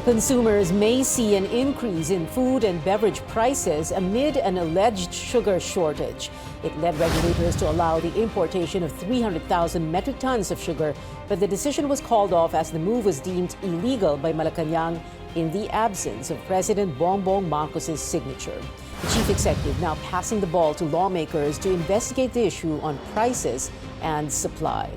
Consumers may see an increase in food and beverage prices amid an alleged sugar shortage. It led regulators to allow the importation of 300,000 metric tons of sugar, but the decision was called off as the move was deemed illegal by Malacañang in the absence of President Bongbong Marcos' signature. The chief executive now passing the ball to lawmakers to investigate the issue on prices and supply.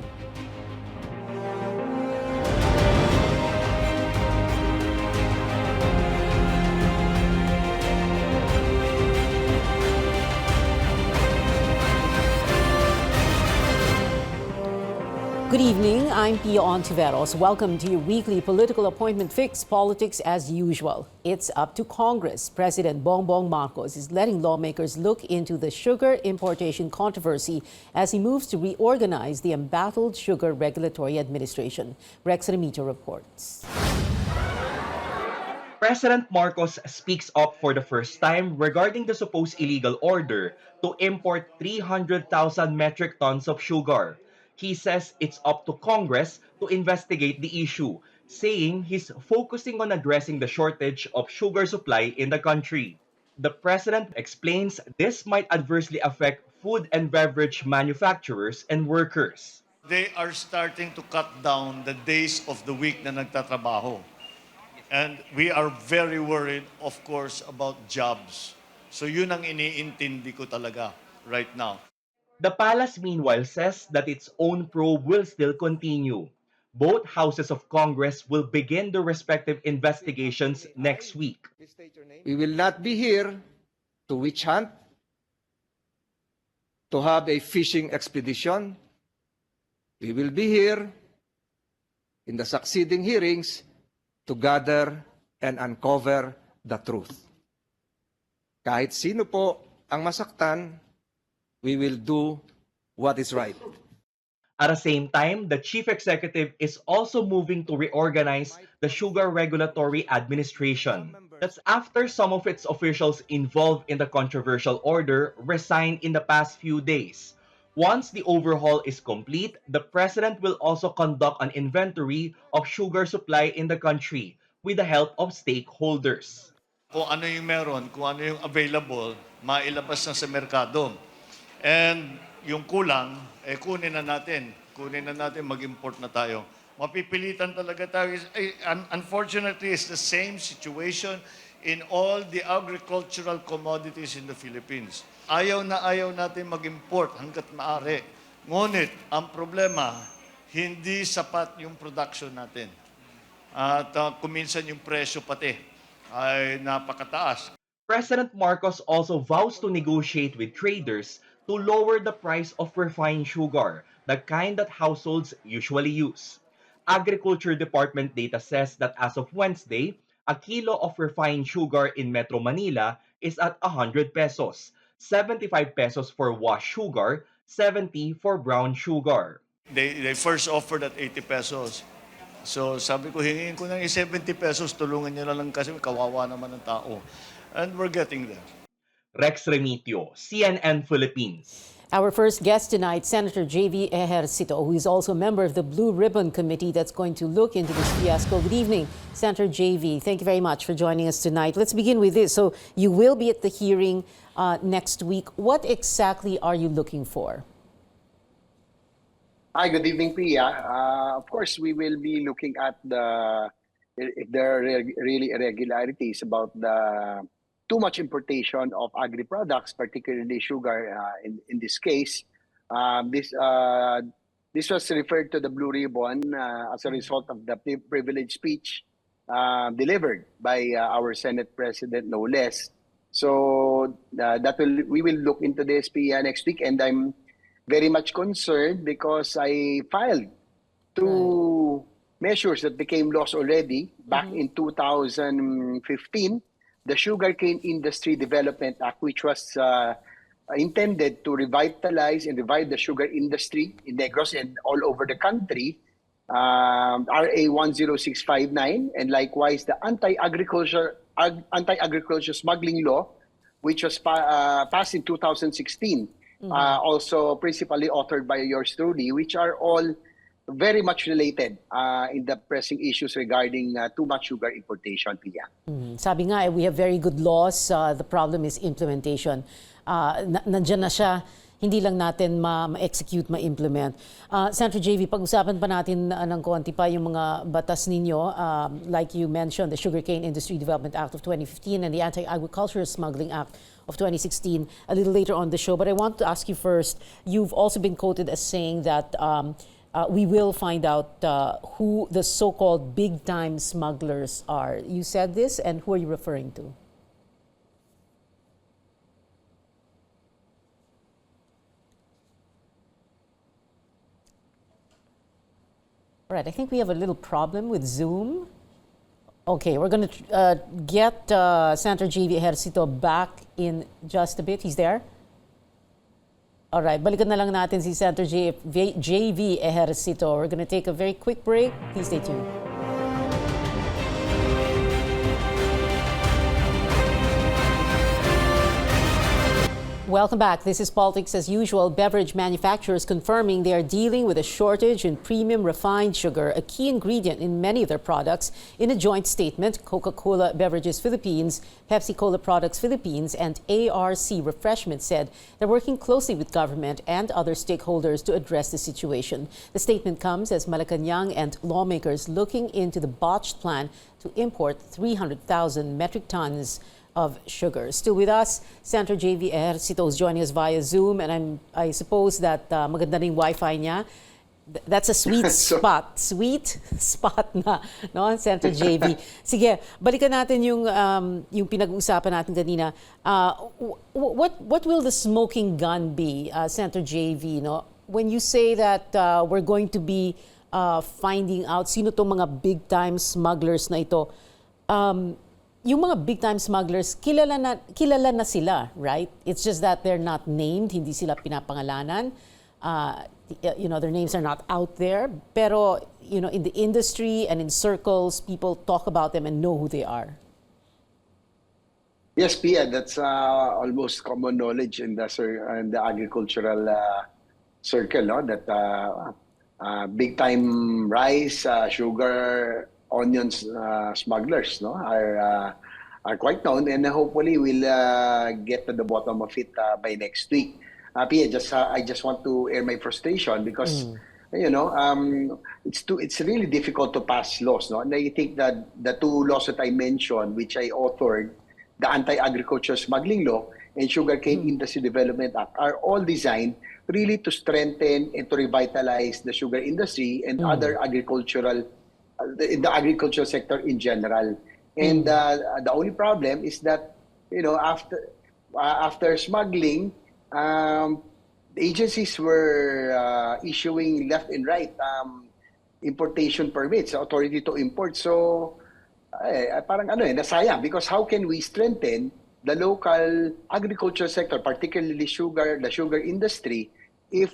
Good evening, I'm Pia Hontiveros. Welcome to your weekly political appointment fix, politics as usual. It's up to Congress. President Bongbong Marcos is letting lawmakers look into the sugar importation controversy as he moves to reorganize the embattled Sugar Regulatory Administration. Rex Remito reports. President Marcos speaks up for the first time regarding the supposed illegal order to import 300,000 metric tons of sugar. He says it's up to Congress to investigate the issue, saying he's focusing on addressing the shortage of sugar supply in the country. The president explains this might adversely affect food and beverage manufacturers and workers. They are starting to cut down the days of the week na nagtatrabaho. And we are very worried, of course, about jobs. So yun ang iniintindi ko talaga right now. The palace, meanwhile, says that its own probe will still continue. Both houses of Congress will begin their respective investigations next week. We will not be here to witch hunt, to have a fishing expedition. We will be here in the succeeding hearings to gather and uncover the truth. Kahit sino po ang masaktan, we will do what is right. At the same time, the chief executive is also moving to reorganize the Sugar Regulatory Administration. That's after some of its officials involved in the controversial order resigned in the past few days. Once the overhaul is complete, the president will also conduct an inventory of sugar supply in the country with the help of stakeholders. Kung ano yung meron, kung ano yung available, mailabas na sa merkado. And yung kulang, kunin na natin. Kunin na natin, mag-import na tayo. Mapipilitan talaga tayo. Unfortunately, it's the same situation in all the agricultural commodities in the Philippines. Ayaw natin mag-import hanggat maaari. Ngunit, ang problema, hindi sapat yung production natin. At kuminsan yung presyo pati ay napakataas. President Marcos also vows to negotiate with traders to lower the price of refined sugar, the kind that households usually use. Agriculture Department data says that as of Wednesday, a kilo of refined sugar in Metro Manila is at 100 pesos, 75 pesos for washed sugar, 70 for brown sugar. They first offered at 80 pesos. So sabi ko, hingin ko ng 70 pesos, tulungan niyo lang kasi kawawa naman ng tao. And we're getting there. Rex Remito, CNN Philippines. Our first guest tonight, Senator J.V. Ejercito, who is also a member of the Blue Ribbon Committee that's going to look into this fiasco. Good evening, Senator J.V. Thank you very much for joining us tonight. Let's begin with this. So you will be at the hearing next week. What exactly are you looking for? Hi, good evening, Pia. Of course, we will be looking at if there are really irregularities about the too much importation of agri-products, particularly sugar in this case. This was referred to the Blue Ribbon as a result of the privilege speech delivered by our Senate President, no less. So we will look into this, Pia, next week, and I'm very much concerned because I filed two measures that became laws already back in 2015. The Sugarcane Industry Development Act, which was intended to revitalize and revive the sugar industry in Negros and all over the country, RA 10659, and likewise the anti-agriculture smuggling law, which was passed in 2016, also principally authored by yours truly, which are all very much related in the pressing issues regarding too much sugar importation, Pia. Sabi nga, we have very good laws. The problem is implementation. Nandiyan na siya. Hindi lang natin ma-execute, ma-implement. Senator JV, pag-usapan pa natin ng konti pa yung mga batas ninyo. Like you mentioned, the Sugarcane Industry Development Act of 2015 and the Anti-Agricultural Smuggling Act of 2016 a little later on the show. But I want to ask you first, you've also been quoted as saying that we will find out who the so-called big-time smugglers are. You said this, and who are you referring to? All right, I think we have a little problem with Zoom. Okay, we're going to get Senator JV Ejercito back in just a bit. He's there? All right, balikan na lang natin si Senator JV Ejercito. We're going to take a very quick break. Please stay tuned. Welcome back. This is Politics as Usual. Beverage manufacturers confirming they are dealing with a shortage in premium refined sugar, a key ingredient in many of their products. In a joint statement, Coca-Cola Beverages Philippines, Pepsi-Cola Products Philippines, and ARC Refreshment said they're working closely with government and other stakeholders to address the situation. The statement comes as Malacañang and lawmakers looking into the botched plan to import 300,000 metric tons of sugar. Still with us, Senator JV Ejercito is joining us via Zoom, and I suppose that maganda ring Wi-Fi niya. That's a sweet spot. Sweet spot na, no, Senator JV. Sige, balikan natin yung pinag-uusapan natin kanina. What will the smoking gun be, Senator JV? No? When you say that we're going to be finding out sino tong mga big-time smugglers na ito, yung mga big-time smugglers, kilala na sila, right? It's just that they're not named, hindi sila pinapangalanan. Their names are not out there. Pero, in the industry and in circles, people talk about them and know who they are. Yes, Pia, that's almost common knowledge in the agricultural circle, no? That big-time rice, sugar, onions smugglers, no, are quite known, and hopefully we'll get to the bottom of it by next week. Pia, I just want to air my frustration because it's really difficult to pass laws, no? And I think that the two laws that I mentioned, which I authored, the Anti-Agricultural Smuggling Law and Sugarcane Industry Development Act, are all designed really to strengthen and to revitalize the sugar industry and other agricultural in the agricultural sector in general. And the only problem is that, after smuggling, the agencies were issuing left and right importation permits, authority to import. So, parang nasayang, because how can we strengthen the local agricultural sector, particularly the sugar industry, if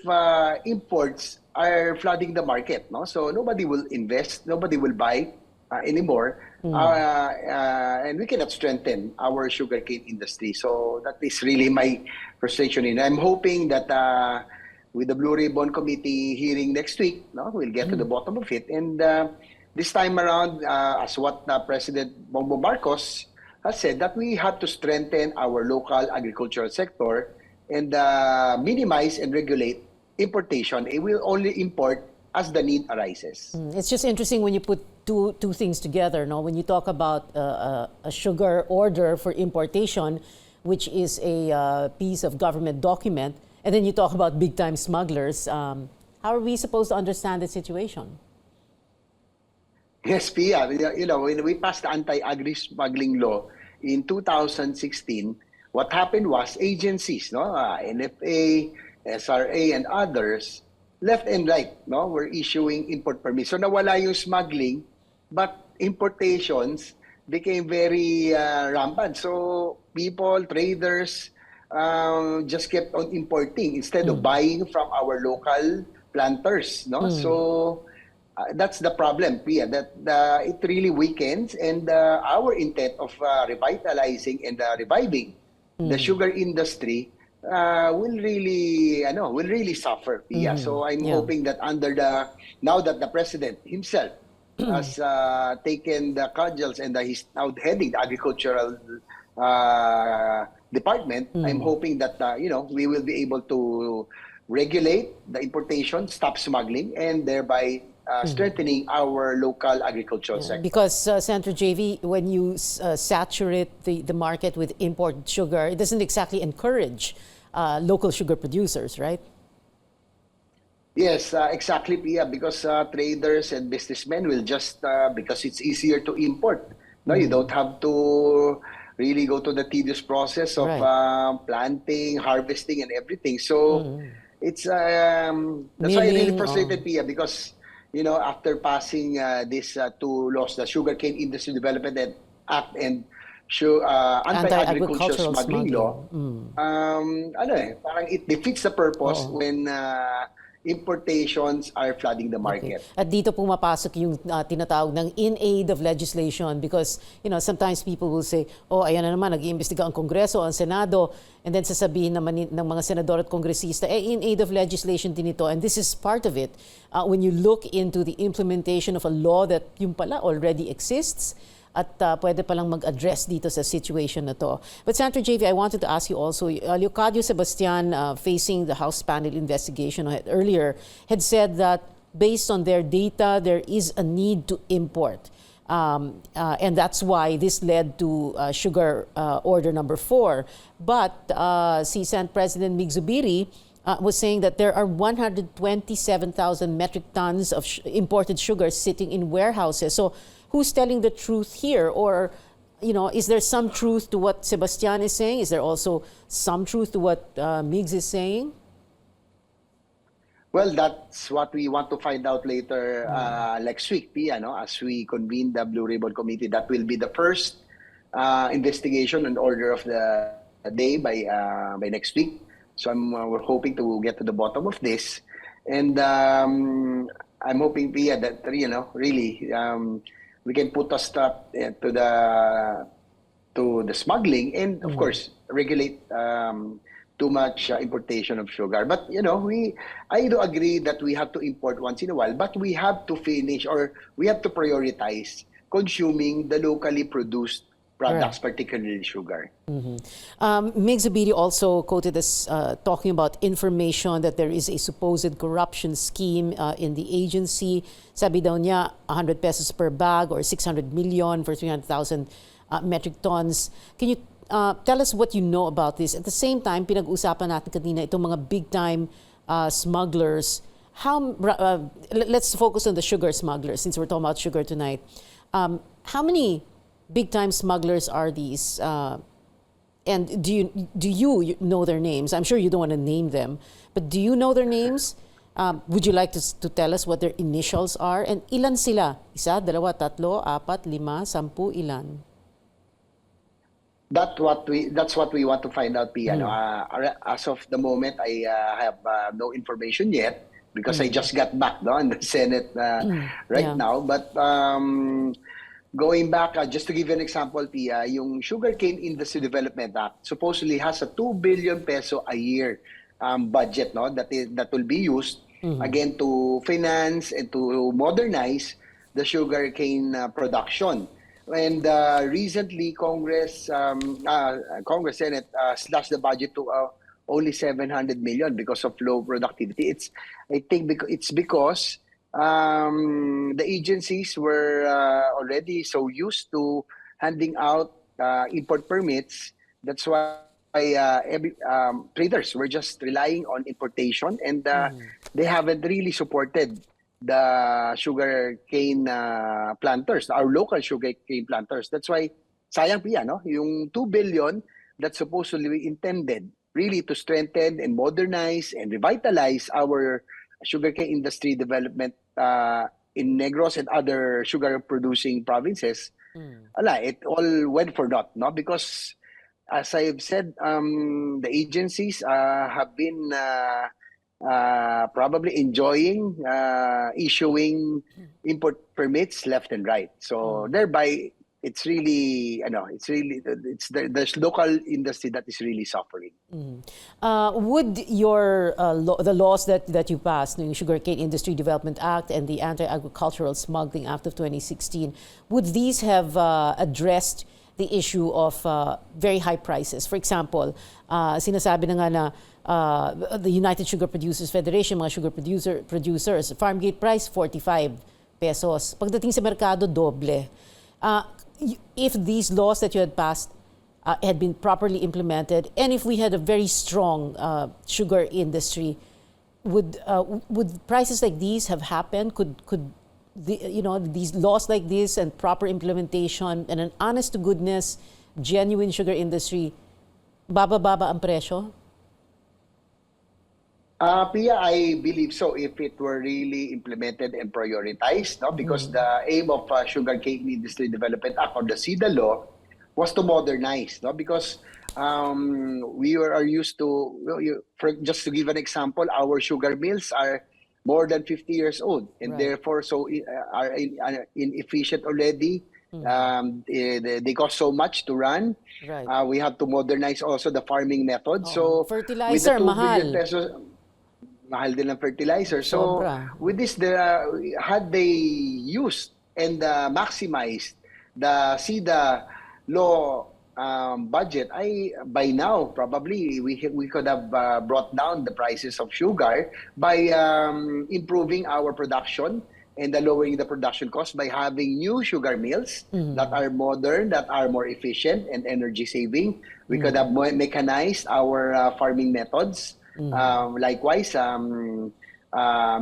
imports are flooding the market, no? So nobody will invest, nobody will buy anymore, and we cannot strengthen our sugarcane industry. So that is really my frustration. And I'm hoping that with the Blue Ribbon Committee hearing next week, no, we'll get to the bottom of it. And this time around, as what President Bongbong Marcos has said, that we have to strengthen our local agricultural sector and minimize and regulate importation. It will only import as the need arises. It's just interesting when you put two things together. No, when you talk about a sugar order for importation, which is a piece of government document, and then you talk about big-time smugglers. How are we supposed to understand the situation? Yes, Pia. When we passed the anti-agri-smuggling law in 2016, what happened was agencies, no, NFA, SRA, and others, left and right, no, were issuing import permits. So nawala yung smuggling, but importations became very rampant. So people, traders, just kept on importing instead of buying from our local planters, no. So that's the problem, Pia, that it really weakens, and our intent of revitalizing and reviving the sugar industry will really suffer, Pia. So I'm Yeah. hoping that now that the president himself has taken the cudgels and that he's now heading the agricultural department, I'm hoping that we will be able to regulate the importation, stop smuggling, and thereby strengthening our local agricultural sector. Because, Senator JV, when you saturate the market with imported sugar, it doesn't exactly encourage local sugar producers, right? Yes, exactly, Pia, because traders and businessmen will just, because it's easier to import. No, you don't have to really go to the tedious process of Right. planting, harvesting, and everything. So it's that's why I really Milling, frustrated, Pia, because after passing these two laws, the Sugarcane Industry Development Act and anti-agricultural anti-agricultural smuggling law, smuggling. parang it defeats the purpose Oo. when importations are flooding the Okay. market. At dito pumapasok yung tinatawag ng in aid of legislation because, sometimes people will say, oh, ayan na naman, nag-iimbestiga ang Kongreso, ang Senado, and then sasabihin naman ng mga senador at kongresista, in aid of legislation din ito. And this is part of it. When you look into the implementation of a law that yung pala already exists, at pwede palang mag-address dito sa situation na to. But Senator JV, I wanted to ask you also, Leocadio Sebastian, facing the House panel investigation earlier, had said that based on their data, there is a need to import. And that's why this led to sugar order number 4. But si Senate President Mig Zubiri was saying that there are 127,000 metric tons of imported sugar sitting in warehouses. So who's telling the truth here? Or, is there some truth to what Sebastian is saying? Is there also some truth to what Migs is saying? Well, that's what we want to find out later next week, Pia, as we convene the Blue Ribbon Committee. That will be the first investigation and order of the day by next week. So we're hoping to get to the bottom of this. And I'm hoping, Pia, that, really, we can put a stop to the smuggling and, of course, regulate too much importation of sugar. But, I do agree that we have to import once in a while, but we have to finish or we have to prioritize consuming the locally produced products, particularly sugar. Mig Zubiri also quoted as talking about information that there is a supposed corruption scheme in the agency. Sabi daw niya, 100 pesos per bag or 600 million for 300,000 metric tons. Can you tell us what you know about this? At the same time, pinag-usapan natin kanina itong mga big-time smugglers. Let's focus on the sugar smugglers since we're talking about sugar tonight. How many big-time smugglers are these? And do you know their names? I'm sure you don't want to name them, but do you know their names? Would you like to tell us what their initials are? And ilan sila? Isa, dalawa, tatlo, apat, lima, sampu, ilan? That's what we want to find out, Pia. As of the moment, I have no information yet because I just got back in the Senate now. But going back, just to give you an example, Pia, yung Sugarcane Industry Development Act supposedly has a 2 billion peso a year budget that will be used again to finance and to modernize the sugarcane production. And recently, Congress, Senate slashed the budget to only 700 million because of low productivity. I think it's because the agencies were already so used to handing out import permits. That's why traders were just relying on importation, and they haven't really supported the sugarcane planters, our local sugarcane planters. That's why, sayang, Pia, yung 2 billion that's supposedly intended really to strengthen and modernize and revitalize our sugarcane industry development in Negros and other sugar-producing provinces, it all went for naught, because as I've said, the agencies have been probably enjoying issuing import permits left and right. So thereby, it's really, the local industry that is really suffering. Would the laws that you passed, the Sugarcane Industry Development Act and the Anti-Agricultural Smuggling Act of 2016, would these have addressed the issue of very high prices? For example, sinasabi na nga na the United Sugar Producers Federation, mga sugar producers, farm gate price 45 pesos. Pagdating sa merkado, doble. If these laws that you had passed had been properly implemented, and if we had a very strong sugar industry, would prices like these have happened? Could these laws like this and proper implementation and an honest to goodness, genuine sugar industry, baba ang presyo? Pia, I believe so if it were really implemented and prioritized, no? Because the aim of Sugarcane Industry Development Act or the SIDA law was to modernize, no? Because we are used to, just to give an example, our sugar mills are more than 50 years old and therefore are inefficient already. They cost so much to run. We have to modernize also the farming method. So fertilizer, with the 2 mahal. billion pesos, mahal din ang fertilizer. So with this, had they used and maximized the SIDA law budget, by now probably we could have brought down the prices of sugar by improving our production and lowering the production cost by having new sugar mills that are modern, that are more efficient and energy saving. We could have mechanized our farming methods. Likewise,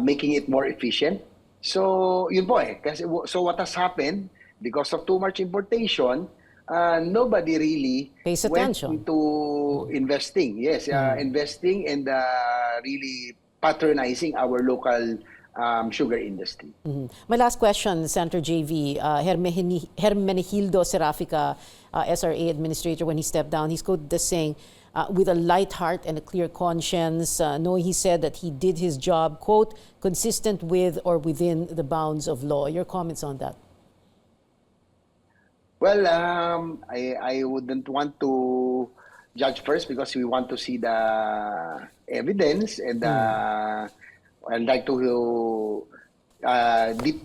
making it more efficient. So, yun po eh. So what has happened, because of too much importation, nobody really pays went attention into investing. Yes, investing and really patronizing our local sugar industry. My last question, Senator JV, Hermenegildo Serafica, SRA administrator, when he stepped down, he's quoted as saying, with a light heart and a clear conscience, he said that he did his job, quote, consistent with or within the bounds of law. Your comments on that? Well, I wouldn't want to judge first because we want to see the evidence and I'd like to dig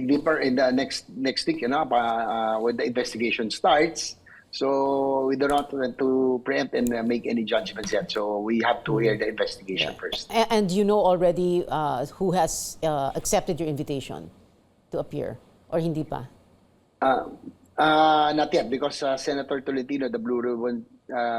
deeper in the next week, when the investigation starts. So we do not want to preempt and make any judgments yet. So we have to hear the investigation first. And you know already who has accepted your invitation to appear, or hindi pa? Not yet, because Senator Tolentino, the Blue Ribbon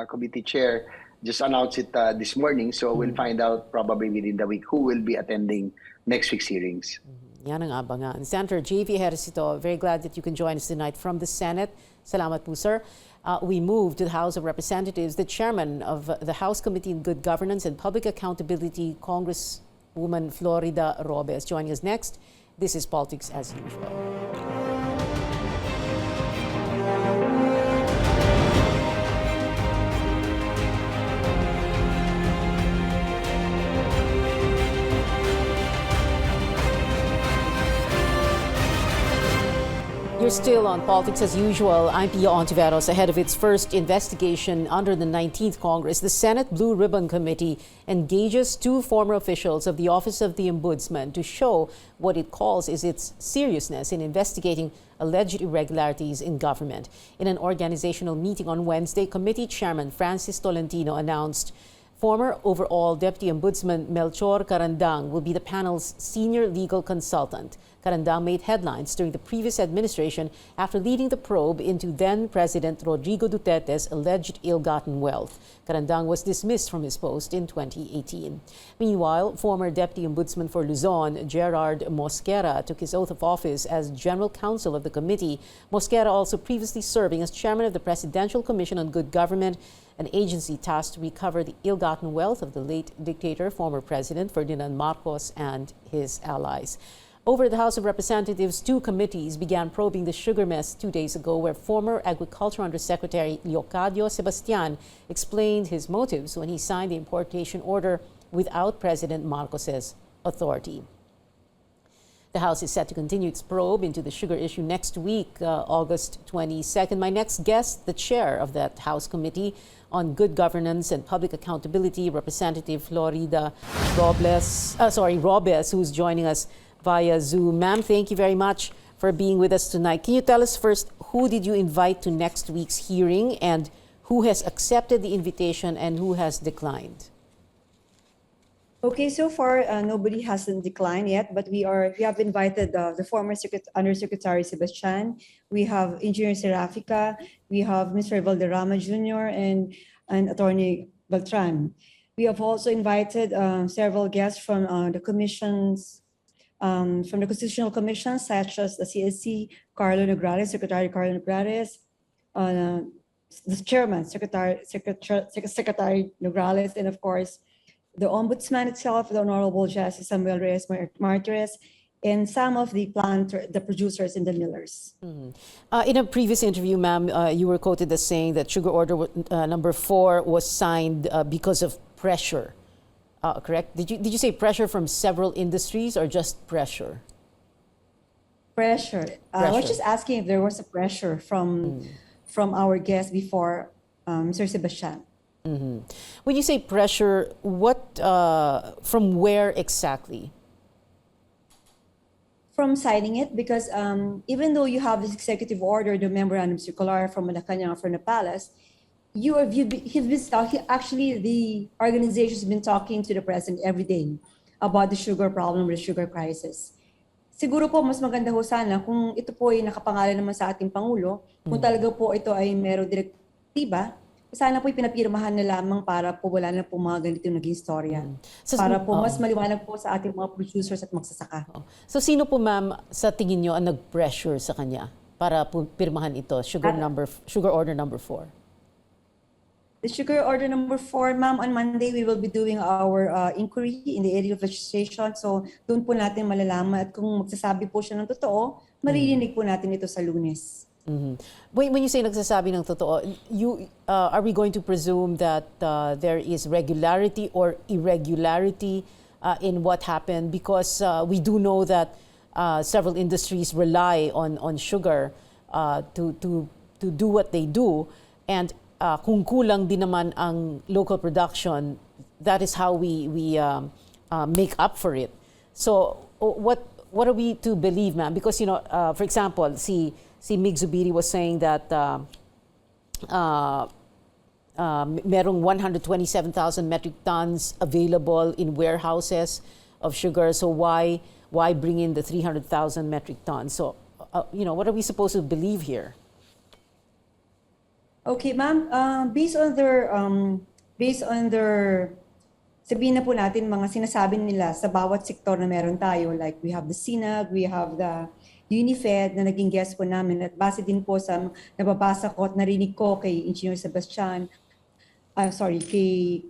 Committee Chair, just announced it this morning. So we'll find out probably within the week who will be attending next week's hearings. Yan ang abangan. Senator J.V. Ejercito, very glad that you can join us tonight from the Senate. Salamat po, sir. We move to the House of Representatives. The chairman of the House Committee on Good Governance and Public Accountability, Congresswoman Florida Robes, joining us next. This is Politics as Usual. You're still on Politics as Usual. I'm Pia Hontiveros. Ahead of its first investigation under the 19th Congress, the Senate Blue Ribbon Committee engages 2 former officials of the Office of the Ombudsman to show what it calls is its seriousness in investigating alleged irregularities in government. In an organizational meeting on Wednesday, Committee Chairman Francis Tolentino announced former overall Deputy Ombudsman Melchor Carandang will be the panel's senior legal consultant. Carandang made headlines during the previous administration after leading the probe into then-President Rodrigo Duterte's alleged ill-gotten wealth. Carandang was dismissed from his post in 2018. Meanwhile, former Deputy Ombudsman for Luzon, Gerard Mosquera, took his oath of office as General Counsel of the committee. Mosquera also previously serving as Chairman of the Presidential Commission on Good Government, an agency tasked to recover the ill-gotten wealth of the late dictator, former President Ferdinand Marcos and his allies. Over at the House of Representatives, 2 committees began probing the sugar mess 2 days ago, where former Agriculture Undersecretary Leocadio Sebastian explained his motives when he signed the importation order without President Marcos's authority. The House is set to continue its probe into the sugar issue next week, August 22nd. My next guest, the chair of that House Committee on Good Governance and Public Accountability, Representative Florida Robes, who's joining us via Zoom. Ma'am, thank you very much for being with us tonight. Can you tell us first, who did you invite to next week's hearing, and who has accepted the invitation and who has declined? Okay, so far nobody hasn't declined yet, but we have invited the former Undersecretary Sebastian. We have Engineer Serafica, we have Mr. Valderrama Jr. and Attorney Beltran. We have also invited several guests from the commissions, from the Constitutional Commission, such as the CSC, Carlo Nograles, Secretary Carlo Nograles, the Chairman, Secretary Nograles, and of course, the Ombudsman itself, the Honorable Justice Samuel Reyes Martires, and some of the producers and the millers. In a previous interview, ma'am, you were quoted as saying that Sugar Order number 4 was signed because of pressure. Correct? Did you say pressure from several industries or just pressure? Pressure. I was just asking if there was a pressure from our guest before, Mr. Sebastian. When you say pressure, what from where exactly? From signing it, because even though you have this executive order, the memorandum circular from Malacañang from the palace, actually the organization has been talking to the president every day about the sugar problem, the sugar crisis. Siguro po mas maganda ho sana kung ito po ay nakapangalan naman sa ating Pangulo, kung talaga po ito ay merong direktiba, sana po pinapirmahan na lamang para po wala na po mga ganito naging istorya. Para po mas maliwanag po sa ating mga producers at magsasaka. So sino po ma'am sa tingin nyo ang nag-pressure sa kanya para po pirmahan ito, Sugar Order number 4? The Sugar Order number 4, ma'am, on Monday we will be doing our inquiry in the area of legislation. So doon po natin malalaman at kung magsasabi po siya ng totoo, maririnig po natin ito sa Lunes. When you say nagsasabi ng totoo, are we going to presume that there is regularity or irregularity in what happened? Because we do know that several industries rely on sugar to do what they do, and kung kulang din naman ang local production, that is how we make up for it. So what are we to believe, ma'am? Because for example, si Mig Zubiri was saying that merong 127,000 metric tons available in warehouses of sugar. So why bring in the 300,000 metric tons? So what are we supposed to believe here? Okay, ma'am. Based on their sabihin na po natin mga sinasabi nila sa bawat sektor na meron tayo, like we have the SINAG, we have the UNIFED na naging guest po namin, at base din po sa nababasa ko at narinig ko kay Engineer Sebastian, kay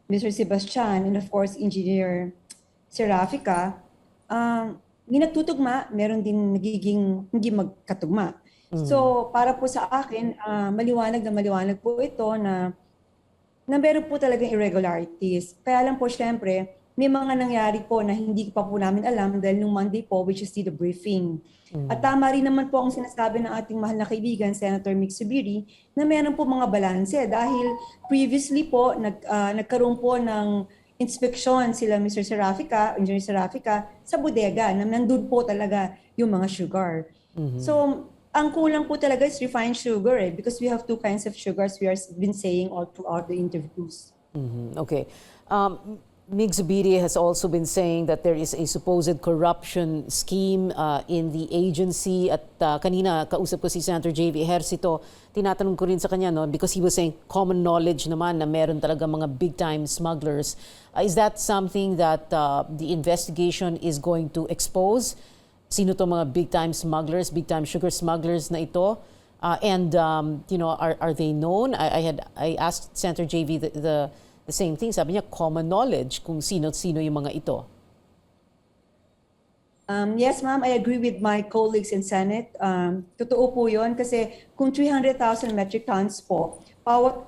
Mr. Sebastian, and of course Engineer Serafica, nagtutugma, meron din nagiging hindi magkatugma. So para po sa akin, maliwanag po ito na meron po talagang irregularities. Kaya lang po syempre, may mga nangyari po na hindi pa po namin alam dahil nung Monday po, we just did a briefing. At tama rin naman po ang sinasabi ng ating mahal na kaibigan, Senator Mig Zubiri, na meron po mga balanse. Dahil previously po, nagkaroon po ng inspeksyon sila Mr. Serafica, Engineer Serafica, sa bodega na nandun po talaga yung mga sugar. So, ang kulang po talaga is refined sugar because we have two kinds of sugars we have been saying all throughout the interviews. Okay. Mig Zubiri has also been saying that there is a supposed corruption scheme in the agency, at kanina kausap ko si Senator J.V. Ejercito, tinatanong ko rin sa kanya because he was saying common knowledge naman na meron talaga mga big time smugglers. Is that something that the investigation is going to expose? Sino to mga big time smugglers, big time sugar smugglers na ito? And are they known? I asked Senator JV the same thing. Sabi niya common knowledge kung sino yung mga ito. Yes, ma'am, I agree with my colleagues in Senate. Totoo po 'yon kasi kung 300,000 metric tons po,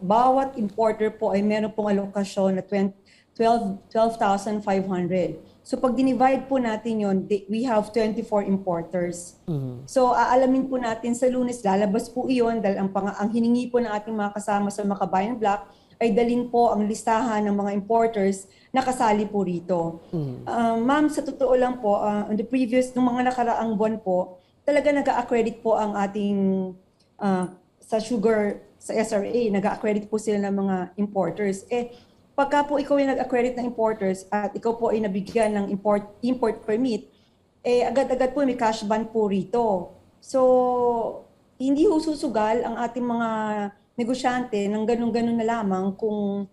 bawat importer po ay meron pong alokasyon na 12,500. So pag dinivide po natin yon, we have 24 importers. So aalamin po natin sa Lunes, lalabas po iyon dahil ang hiningi po ng ating mga kasama sa Makabayan Block ay dalhin po ang listahan ng mga importers na kasali po rito. Ma'am, sa totoo lang po, on the previous, nung mga nakaraang buwan po, talaga nag-accredit po ang ating sa sugar, sa SRA, nag-accredit po sila ng mga importers. Pagka po ikaw ay nag-accredit ng importers at ikaw po ay nabigyan ng import permit, agad-agad po may cash ban po rito. So, hindi ho susugal ang ating mga negosyante ng ganun-ganun na lamang kung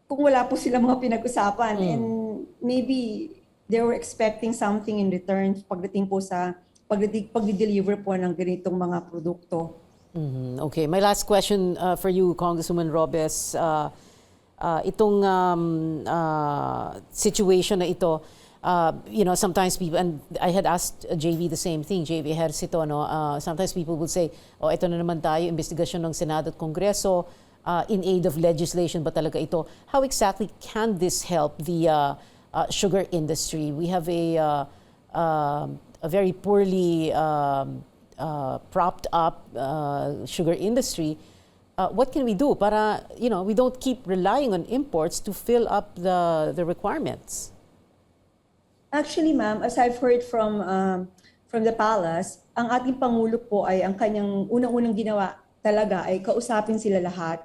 wala po sila mga pinag-usapan. And maybe they were expecting something in return pagdating po sa pag-deliver po ng ganitong mga produkto. Okay, my last question for you, Congresswoman Robes. Itong situation na ito, sometimes people, and I had asked JV the same thing, JV Ejercito, sometimes people would say, ito na naman tayo, investigasyon ng Senado at Kongreso, in aid of legislation ba talaga ito? How exactly can this help the sugar industry? We have a very poorly propped up sugar industry. What can we do para, we don't keep relying on imports to fill up the requirements? Actually, ma'am, as I've heard from the palace, ang ating Pangulo po ay ang kanyang unang-unang ginawa talaga ay kausapin sila lahat.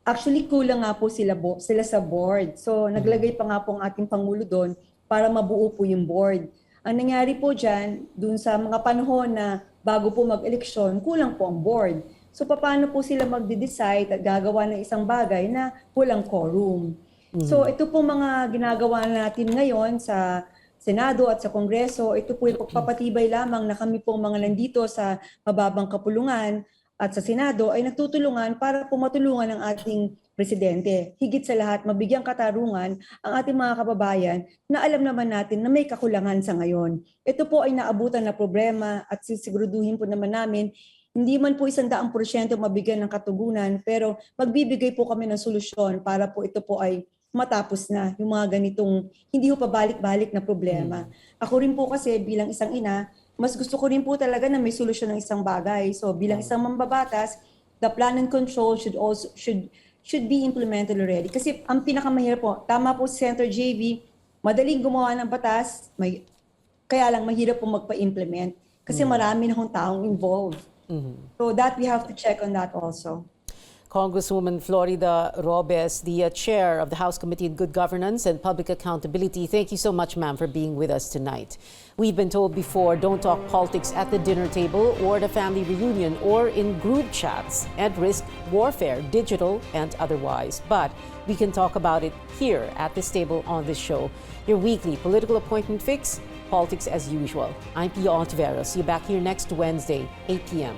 Actually, kulang nga po sila sa board. So, naglagay pa nga po ang ating Pangulo doon para mabuo po yung board. Ang nangyari po dyan, dun sa mga panahon na bago po mag-eleksyon, kulang po ang board. So paano po sila magde-decide at gagawa ng isang bagay na walang quorum? So ito po mga ginagawa natin ngayon sa Senado at sa Kongreso, ito po yung pagpapatibay lamang na kami pong mga nandito sa mababang kapulungan at sa Senado ay nagtutulungan para po matulungan ang ating Presidente. Higit sa lahat, mabigyang katarungan ang ating mga kababayan na alam naman natin na may kakulangan sa ngayon. Ito po ay naabutan na problema at sisiguraduhin po naman namin hindi man po 100% mabigyan ng katugunan, pero magbibigay po kami ng solusyon para po ito po ay matapos na yung mga ganitong hindi po pabalik-balik na problema. Ako rin po kasi bilang isang ina, mas gusto ko rin po talaga na may solusyon ng isang bagay. So bilang isang mambabatas, the plan and control should be implemented already. Kasi ang pinakamahirap po, tama po si Senator JV, madaling gumawa ng batas, kaya lang mahirap po magpa-implement kasi marami na hong taong involved. So that we have to check on that also. Congresswoman Florida Robes, the chair of the House Committee on Good Governance and Public Accountability. Thank you so much, ma'am, for being with us tonight. We've been told before, don't talk politics at the dinner table or the family reunion or in group chats and risk warfare, digital and otherwise. But we can talk about it here at this table on this show. Your weekly political appointment fix, politics as usual. I'm Pia Hontiveros. See you back here next Wednesday, 8 p.m.